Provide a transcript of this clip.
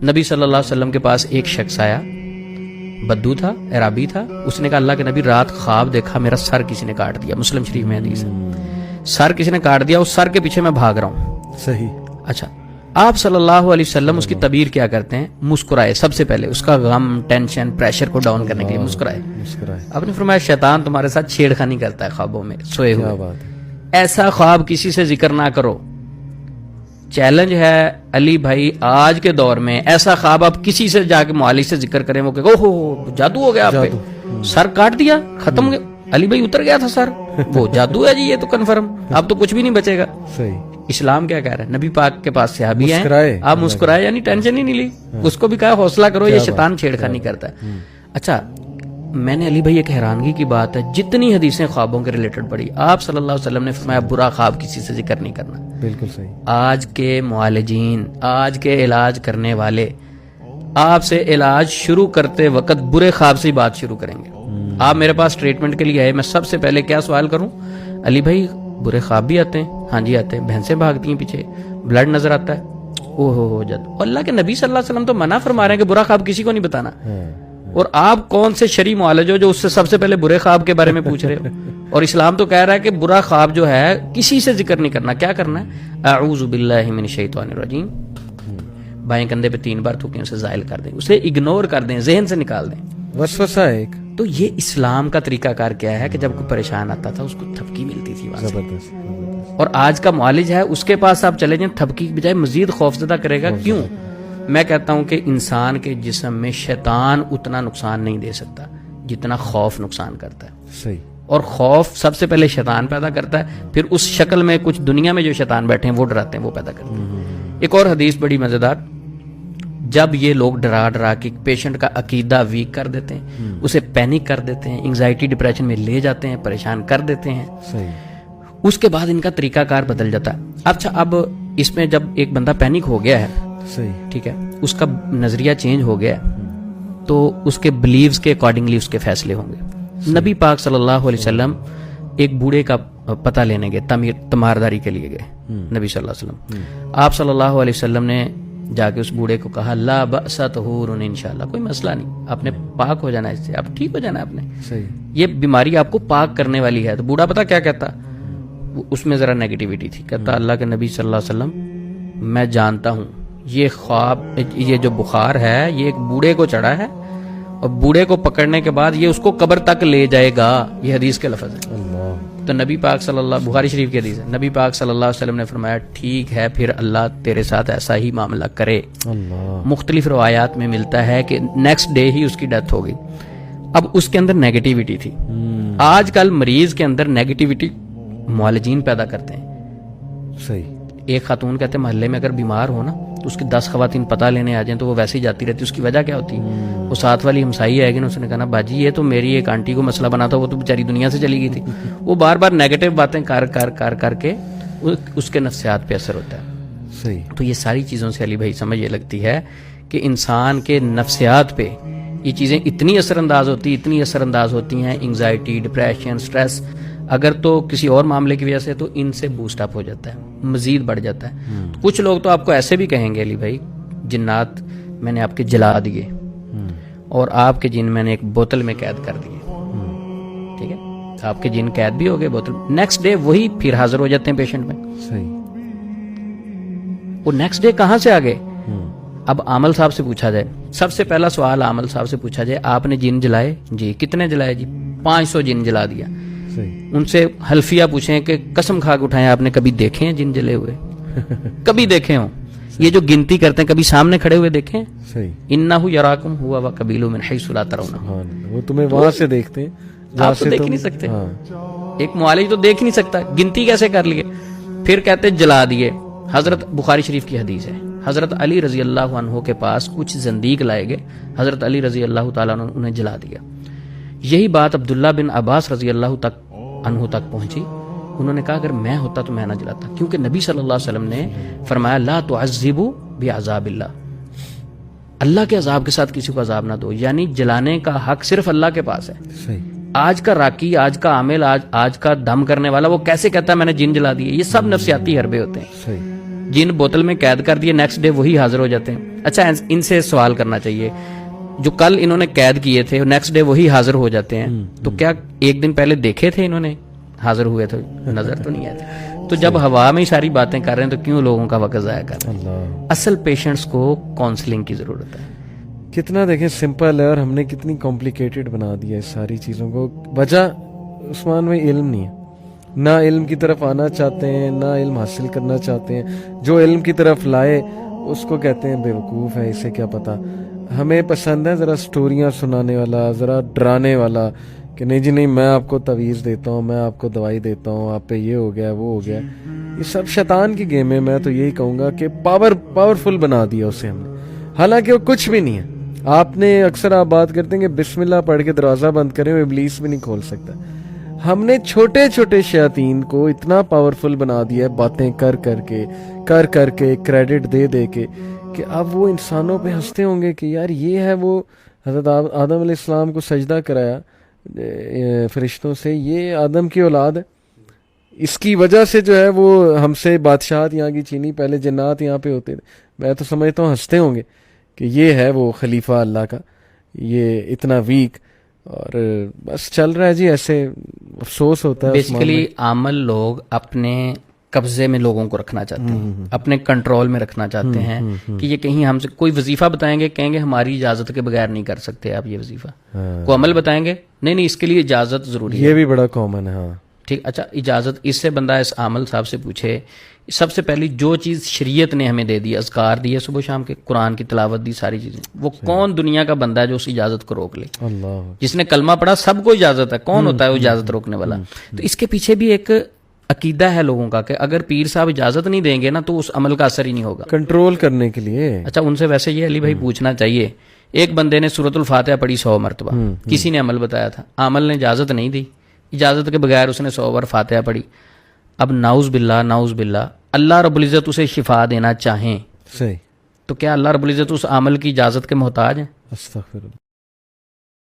نبی صلی اللہ علیہ وسلم کے پاس ایک شخص آیا، بدو تھا، عرابی تھا. اس نے کہا اللہ کے نبی رات خواب دیکھا میرا سر کسی نے کاٹ دیا. مسلم شریف میں حدیث ہے، سر کسی نے کاٹ دیا، اس سر کے پیچھے میں بھاگ رہا ہوں. صحیح. اچھا، آپ صلی اللہ علیہ وسلم اس کی تعبیر کیا کرتے ہیں؟ مسکرائے. سب سے پہلے اس کا غم، ٹینشن، پریشر کو ڈاؤن کرنے کے لیے مسکرائے. آپ نے فرمایا شیطان تمہارے ساتھ چھیڑخانی کرتا ہے خوابوں میں سوئے ہوئے. ایسا خواب کسی سے ذکر نہ کرو. چیلنج ہے علی بھائی آج کے دور میں، ایسا خواب آپ کسی سے جا کے معالج سے ذکر کریں، وہ کہ اوہ جادو ہو گیا آپ پہ، سر کاٹ دیا، ختم ہو گیا، علی بھائی اتر گیا تھا سر، وہ جادو ہے جی، یہ تو کنفرم، اب تو کچھ بھی نہیں بچے گا. صحیح. اسلام کیا کہہ رہا ہے؟ نبی پاک کے پاس صحابی ہیں، آپ مسکرائے، یعنی ٹینشن ہی نہیں لی. اس کو بھی کہا حوصلہ کرو، یہ شیطان چھیڑخانی کرتا ہے. اچھا، میں نے علی بھائی ایک حیرانگی کی بات ہے، جتنی حدیثیں خوابوں کے ریلیٹڈ پڑھی، آپ صلی اللہ علیہ وسلم نے فرمایا برا خواب کسی سے ذکر نہیں کرنا. بالکل صحیح. آج کے معالجین، آج کے علاج کرنے والے آپ سے علاج شروع کرتے وقت برے خواب سے ہی بات شروع کریں گے. آپ میرے پاس ٹریٹمنٹ کے لیے آئے، میں سب سے پہلے کیا سوال کروں؟ علی بھائی برے خواب بھی آتے ہیں؟ ہاں جی آتے ہیں. بھینسیں بھاگتی ہیں پیچھے، بلڈ نظر آتا ہے، اوہ ہو جد. اور اللہ کے نبی صلی اللہ علیہ وسلم تو منع فرما رہے ہیں کہ برا خواب کسی کو نہیں بتانا. اور آپ کون سے شرعی معالج ہو جو اس سے سب سے پہلے برے خواب کے بارے میں پوچھ رہے ہو؟ اور اسلام تو کہہ رہا ہے کہ برا خواب جو ہے کسی سے ذکر نہیں کرنا. کیا کرنا ہے؟ اعوذ باللہ من الشیطان الرجیم، بائیں کندھے پہ 3 بار تھوکیں، اسے زائل کر دیں، اسے اگنور کر دیں، ذہن سے نکال دیں. وسوسہ ہے ایک. تو یہ اسلام کا طریقہ کار کیا ہے کہ جب کوئی پریشان آتا تھا اس کو تھپکی ملتی تھی وہاں سے. اور آج کا معالج ہے اس کے پاس آپ چلے جائیں، تھپکی کی بجائے مزید خوفزدہ کرے گا. کیوں؟ میں کہتا ہوں کہ انسان کے جسم میں شیطان اتنا نقصان نہیں دے سکتا جتنا خوف نقصان کرتا ہے. صحیح. اور خوف سب سے پہلے شیطان پیدا کرتا ہے، پھر اس شکل میں کچھ دنیا میں جو شیطان بیٹھے ہیں وہ ڈراتے ہیں، وہ پیدا کرتے ہیں. ایک اور حدیث بڑی مزیدار، جب یہ لوگ ڈرا ڈرا کے پیشنٹ کا عقیدہ ویک کر دیتے ہیں، اسے پینک کر دیتے ہیں، انگزائٹی ڈپریشن میں لے جاتے ہیں، پریشان کر دیتے ہیں. صحیح. اس کے بعد ان کا طریقہ کار بدل جاتا ہے. اچھا، اب اس میں جب ایک بندہ پینک ہو گیا ہے، صحیح، ٹھیک ہے، اس کا نظریہ چینج ہو گیا تو اس کے بلیوز کے اکارڈنگلی اس کے فیصلے ہوں گے. نبی پاک صلی اللہ علیہ وسلم ایک بوڑھے کا پتہ لینے گئے، تمہارداری کے لیے گئے. نبی صلی اللہ علیہ وسلم، آپ صلی اللہ علیہ وسلم نے جا کے اس بوڑھے کو کہا لا بأس طہور انشاءاللہ، کوئی مسئلہ نہیں، آپ نے پاک ہو جانا ہے، اس سے آپ ٹھیک ہو جانا ہے، آپ نے صحیح، یہ بیماری آپ کو پاک کرنے والی ہے. تو بوڑھا پتہ کیا کہتا؟ اس میں ذرا نیگیٹیوٹی تھی. کہتا اللہ کے نبی صلی اللہ علیہ وسلم میں جانتا ہوں یہ خواب، یہ جو بخار ہے یہ ایک بوڑھے کو چڑھا ہے اور بوڑھے کو پکڑنے کے بعد یہ اس کو قبر تک لے جائے گا. یہ حدیث کے لفظ ہیں. تو نبی پاک صلی اللہ، بخاری شریف کی حدیث ہے، نبی پاک صلی اللہ علیہ وسلم نے فرمایا ٹھیک ہے پھر اللہ تیرے ساتھ ایسا ہی معاملہ کرے. مختلف روایات میں ملتا ہے کہ نیکسٹ ڈے ہی اس کی ڈیتھ ہو گئی. اب اس کے اندر نیگیٹیوٹی تھی. آج کل مریض کے اندر نیگیٹیوٹی معالجین پیدا کرتے ہیں. صحیح. ایک خاتون کہتے ہیں محلے میں اگر بیمار ہو نا تو اس کی 10 خواتین پتہ لینے آ جائیں تو وہ ویسے ہی جاتی رہتی. اس کی وجہ کیا ہوتی؟ وہ ساتھ والی ہمسائی آئے گی نا، اس نے کہا نا باجی یہ تو میری ایک آنٹی کو مسئلہ بنا تھا، وہ تو بیچاری دنیا سے چلی گئی تھی. وہ بار بار نیگیٹو باتیں کر کے اس کے نفسیات پہ اثر ہوتا ہے. صحیح. تو یہ ساری چیزوں سے علی بھائی سمجھ یہ لگتی ہے کہ انسان کے نفسیات پہ یہ چیزیں اتنی اثر انداز ہوتی ہیں، انگزائٹی، ڈپریشن، سٹریس، اگر تو کسی اور معاملے کی وجہ سے تو ان سے بوسٹ اپ ہو جاتا ہے، مزید بڑھ جاتا ہے. کچھ لوگ تو آپ کو ایسے بھی کہیں گے علی بھائی جنات میں نے آپ کے جلا دیے اور آپ کے جن میں نے ایک بوتل میں قید کر دیے. ٹھیک ہے، آپ کے جن قید بھی ہو گئے بوتل، نیکسٹ ڈے وہی پھر حاضر ہو جاتے ہیں پیشنٹ میں. صحیح. وہ نیکسٹ ڈے کہاں سے آ گئے؟ اب عامل صاحب سے پوچھا جائے، سب سے پہلا سوال عامل صاحب سے پوچھا جائے آپ نے جن جلائے؟ جی. کتنے جلائے؟ جی 500 جن جلا دیا. ان سے حلفیہ پوچھیں کہ قسم کھا کے اٹھائیں آپ نے کبھی دیکھے ہیں جن جلے ہوئے؟ کبھی دیکھے ہوں؟ یہ جو گنتی کرتے ہیں کبھی سامنے کھڑے ہوئے دیکھیں؟ انہ یراکم ہوا وقبیلہ من حیث لا ترونہم، وہ تمہیں وہاں سے دیکھتے ہیں، آپ تو دیکھ نہیں سکتے. ایک معالج تو دیکھ نہیں سکتا، گنتی کیسے کر لیے؟ پھر کہتے جلا دیے. حضرت بخاری شریف کی حدیث ہے، حضرت علی رضی اللہ عنہ کے پاس کچھ زندیق لائے گئے، حضرت علی رضی اللہ تعالیٰ عنہ انہیں جلا دیا. یہی بات عبداللہ بن عباس رضی اللہ عنہ تک پہنچی. انہوں نے کہا اگر میں ہوتا تو میں نہ جلاتا، کیونکہ نبی صلی اللہ علیہ وسلم نے فرمایا لا تعذبوا بعذاب اللہ، اللہ کے عذاب کے ساتھ کسی کو عذاب نہ دو. یعنی جلانے کا حق صرف اللہ کے پاس ہے. آج کا راکی، آج کا عامل، آج کا دم کرنے والا وہ کیسے کہتا ہے میں نے جن جلا دیے؟ یہ سب نفسیاتی حربے ہوتے ہیں. جن بوتل میں قید کر دیے، نیکسٹ ڈے وہی حاضر ہو جاتے ہیں. اچھا ان سے سوال کرنا چاہیے، جو کل انہوں نے قید کیے تھے نیکسٹ ڈے وہی حاضر ہو جاتے ہیں، تو کیا ایک دن پہلے دیکھے تھے انہوں نے حاضر ہوئے تھے؟ نظر تو نہیں آتے. تو جب ہوا میں ہی ساری باتیں کر رہے ہیں تو کیوں لوگوں کا وقت ضائع کر رہے ہیں؟ اللہ اصل پیشنٹس کو کاؤنسلنگ کی ضرورت ہے. کتنا دیکھیں سمپل ہے، اور ہم نے کتنی کمپلیکیٹڈ بنا دیا ہے ساری چیزوں کو. وجہ عثمان میں علم نہیں ہے، نہ علم کی طرف آنا چاہتے ہیں، نہ علم حاصل کرنا چاہتے ہیں. جو علم کی طرف لائے اس کو کہتے ہیں بے وقوف ہے، اسے کیا پتا. ہمیں پسند ہے ذرا سٹوریاں سنانے والا، ذرا ڈرانے والا، کہ نہیں جی نہیں میں آپ کو تعویذ دیتا ہوں، میں آپ کو دوائی دیتا ہوں، آپ پہ یہ ہو گیا وہ ہو گیا. یہ سب شیطان کی گیم ہے. میں تو یہی کہوں گا کہ پاورفل بنا دیا اسے ہم نے، حالانکہ وہ کچھ بھی نہیں ہے. آپ نے اکثر آپ بات کرتے ہیں کہ بسم اللہ پڑھ کے دروازہ بند کریں، وہ ابلیس بھی نہیں کھول سکتا. ہم نے چھوٹے چھوٹے شیاطین کو اتنا پاورفل بنا دیا ہے، باتیں کر کر کے کریڈٹ دے دے کے، کہ اب وہ انسانوں پہ ہنستے ہوں گے کہ یار یہ ہے وہ حضرت آدم علیہ السلام کو سجدہ کرایا فرشتوں سے، یہ آدم کی اولاد ہے، اس کی وجہ سے جو ہے وہ ہم سے بادشاہت یہاں کی چینی، پہلے جنات یہاں پہ ہوتے تھے. میں تو سمجھتا ہوں ہنستے ہوں گے کہ یہ ہے وہ خلیفہ اللہ کا، یہ اتنا ویک. اور بس چل رہا ہے جی ایسے. افسوس ہوتا ہے. بیسیکلی عامل لوگ اپنے قبضے میں لوگوں کو رکھنا چاہتے ہیں، اپنے کنٹرول میں رکھنا چاہتے ہیں، کہ یہ کہیں ہم سے کوئی وظیفہ بتائیں گے، کہیں گے ہماری اجازت کے بغیر نہیں کر سکتے آپ یہ وظیفہ. کو عمل بتائیں گے، نہیں اس کے لیے اجازت ضروری ہے. یہ بھی بڑا کامن ہے. ہاں ٹھیک. اچھا اجازت اس سے بندہ اس عامل صاحب سے پوچھے، سب سے پہلی جو چیز شریعت نے ہمیں دے دی، اذکار دیے صبح شام کے، قرآن کی تلاوت دی، ساری چیزیں، وہ کون دنیا کا بندہ ہے جو اس اجازت کو روک لے؟ اللہ. جس نے کلمہ پڑھا سب کو اجازت ہے، کون ہوتا ہے وہ اجازت روکنے والا؟ تو اس کے پیچھے بھی ایک عقیدہ ہے لوگوں کا کہ اگر پیر صاحب اجازت نہیں دیں گے نا تو اس عمل کا اثر ہی نہیں ہوگا. کنٹرول کرنے کے لیے. اچھا ان سے ویسے یہ علی بھائی پوچھنا چاہیے، ایک بندے نے سورۃ الفاتحہ پڑھی 100 مرتبہ، کسی نے عمل بتایا تھا، عامل نے اجازت نہیں دی، اجازت کے بغیر اس نے 100 بار فاتحہ پڑھی. اب نعوذ باللہ اللہ رب العزت اسے شفا دینا چاہیں صحیح، تو کیا اللہ رب العزت اس عمل کی اجازت کے محتاج ہیں؟ استغفر اللہ.